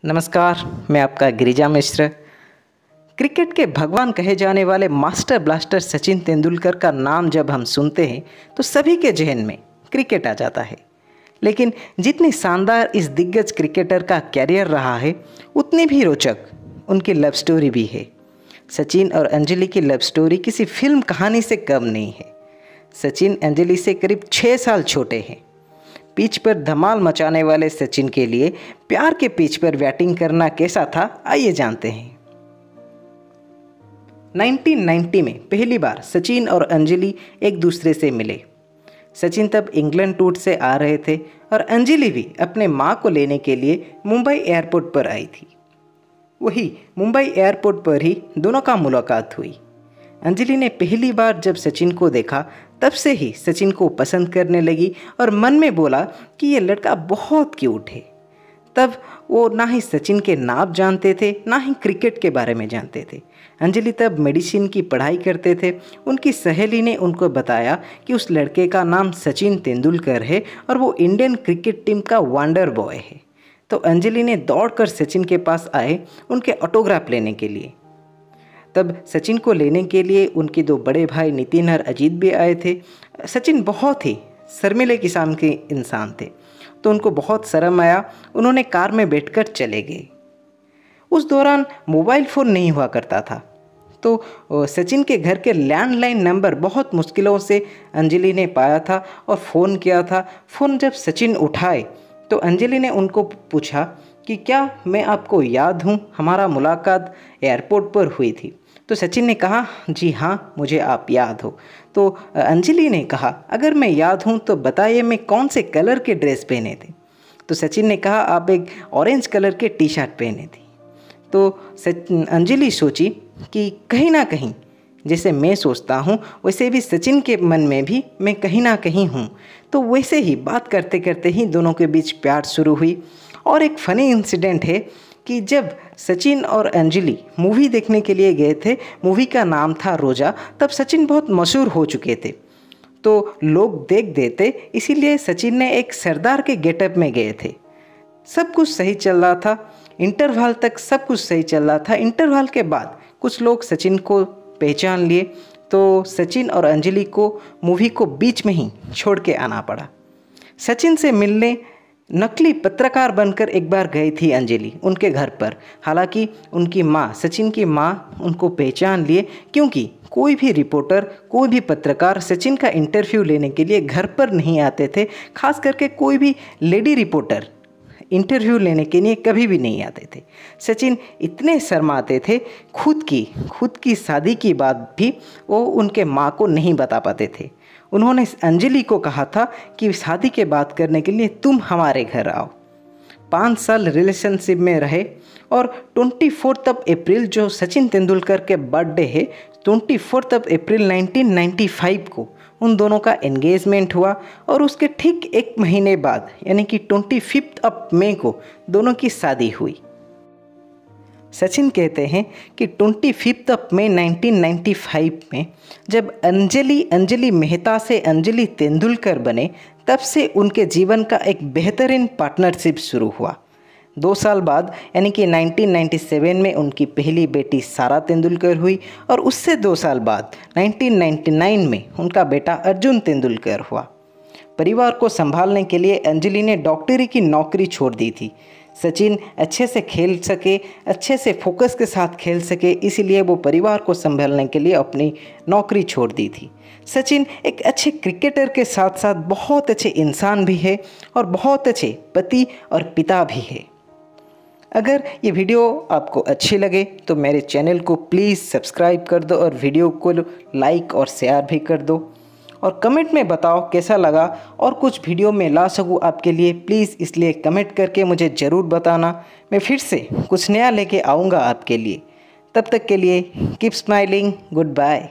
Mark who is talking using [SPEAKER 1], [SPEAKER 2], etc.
[SPEAKER 1] नमस्कार, मैं आपका गिरिजा मिश्र। क्रिकेट के भगवान कहे जाने वाले मास्टर ब्लास्टर सचिन तेंदुलकर का नाम जब हम सुनते हैं तो सभी के जहन में क्रिकेट आ जाता है। लेकिन जितनी शानदार इस दिग्गज क्रिकेटर का कैरियर रहा है, उतनी भी रोचक उनकी लव स्टोरी भी है। सचिन और अंजलि की लव स्टोरी किसी फिल्म कहानी से कम नहीं है। सचिन अंजलि से करीब 6 साल छोटे हैं। पिच पर धमाल मचाने वाले सचिन के लिए प्यार के पिच पर बैटिंग करना कैसा था, आइए जानते हैं। 1990 में पहली बार सचिन और अंजलि एक दूसरे से मिले। सचिन तब इंग्लैंड टूर से आ रहे थे और अंजलि भी अपने मां को लेने के लिए मुंबई एयरपोर्ट पर आई थी। वही मुंबई एयरपोर्ट पर ही दोनों का मुलाकात हुई। अंजलि ने पहली बार जब सचिन को देखा, तब से ही सचिन को पसंद करने लगी और मन में बोला कि ये लड़का बहुत क्यूट है। तब वो ना ही सचिन के नाम जानते थे, ना ही क्रिकेट के बारे में जानते थे। अंजलि तब मेडिसिन की पढ़ाई करते थे। उनकी सहेली ने उनको बताया कि उस लड़के का नाम सचिन तेंदुलकर है और वो इंडियन क्रिकेट टीम का वंडर बॉय है। तो अंजलि ने दौड़कर सचिन के पास आए उनके ऑटोग्राफ लेने के लिए। तब सचिन को लेने के लिए उनके 2 बड़े भाई नितिन और अजीत भी आए थे। सचिन बहुत ही शर्मीले किस्म के इंसान थे, तो उनको बहुत शर्म आया। उन्होंने कार में बैठकर चले गए। उस दौरान मोबाइल फ़ोन नहीं हुआ करता था, तो सचिन के घर के लैंडलाइन नंबर बहुत मुश्किलों से अंजलि ने पाया था और फ़ोन किया था। फ़ोन जब सचिन उठाए तो अंजलि ने उनको पूछा कि क्या मैं आपको याद हूँ, हमारा मुलाकात एयरपोर्ट पर हुई थी। तो सचिन ने कहा, जी हाँ, मुझे आप याद हो। तो अंजलि ने कहा, अगर मैं याद हूँ तो बताइए मैं कौन से कलर के ड्रेस पहने थे। तो सचिन ने कहा, आप एक ऑरेंज कलर के टी शर्ट पहने थी। तो अंजलि सोची कि कहीं ना कहीं जैसे मैं सोचता हूँ वैसे भी सचिन के मन में भी मैं कहीं ना कहीं हूँ। तो वैसे ही बात करते करते ही दोनों के बीच प्यार शुरू हुई। और एक फ़नी इंसिडेंट है कि जब सचिन और अंजलि मूवी देखने के लिए गए थे, मूवी का नाम था रोजा, तब सचिन बहुत मशहूर हो चुके थे, तो लोग देख देते, इसीलिए सचिन ने एक सरदार के गेटअप में गए थे। सब कुछ सही चल रहा था, इंटरवल तक सब कुछ सही चल रहा था। इंटरवल के बाद कुछ लोग सचिन को पहचान लिए, तो सचिन और अंजलि को मूवी को बीच में ही छोड़ के आना पड़ा। सचिन से मिलने नकली पत्रकार बनकर एक बार गई थी अंजलि उनके घर पर। हालांकि उनकी माँ, सचिन की माँ, उनको पहचान लिए, क्योंकि कोई भी रिपोर्टर, कोई भी पत्रकार सचिन का इंटरव्यू लेने के लिए घर पर नहीं आते थे। खास करके कोई भी लेडी रिपोर्टर इंटरव्यू लेने के लिए कभी भी नहीं आते थे। सचिन इतने शर्माते थे, खुद की शादी की बात भी वो उनके माँ को नहीं बता पाते थे। उन्होंने अंजलि को कहा था कि शादी के बात करने के लिए तुम हमारे घर आओ। 5 साल रिलेशनशिप में रहे और 24 अप्रैल जो सचिन तेंदुलकर के बर्थडे है, 24 अप्रैल 1995 को उन दोनों का एंगेजमेंट हुआ और उसके ठीक 1 महीने बाद यानी कि 25 मई को दोनों की शादी हुई। सचिन कहते हैं कि 25 मई 1995 में जब अंजलि मेहता से अंजलि तेंदुलकर बने, तब से उनके जीवन का एक बेहतरीन पार्टनरशिप शुरू हुआ। 2 साल बाद यानी कि 1997 में उनकी पहली बेटी सारा तेंदुलकर हुई और उससे 2 साल बाद 1999 में उनका बेटा अर्जुन तेंदुलकर हुआ। परिवार को संभालने के लिए अंजलि ने डॉक्टरी की नौकरी छोड़ दी थी। सचिन अच्छे से खेल सके, अच्छे से फोकस के साथ खेल सके, इसीलिए वो परिवार को संभालने के लिए अपनी नौकरी छोड़ दी थी। सचिन एक अच्छे क्रिकेटर के साथ साथ बहुत अच्छे इंसान भी है और बहुत अच्छे पति और पिता भी है। अगर ये वीडियो आपको अच्छी लगे तो मेरे चैनल को प्लीज़ सब्सक्राइब कर दो और वीडियो को लाइक और शेयर भी कर दो और कमेंट में बताओ कैसा लगा और कुछ वीडियो में ला सकूँ आपके लिए, प्लीज़ इसलिए कमेंट करके मुझे ज़रूर बताना। मैं फिर से कुछ नया लेके आऊँगा आपके लिए। तब तक के लिए कीप स्माइलिंग, गुड बाय।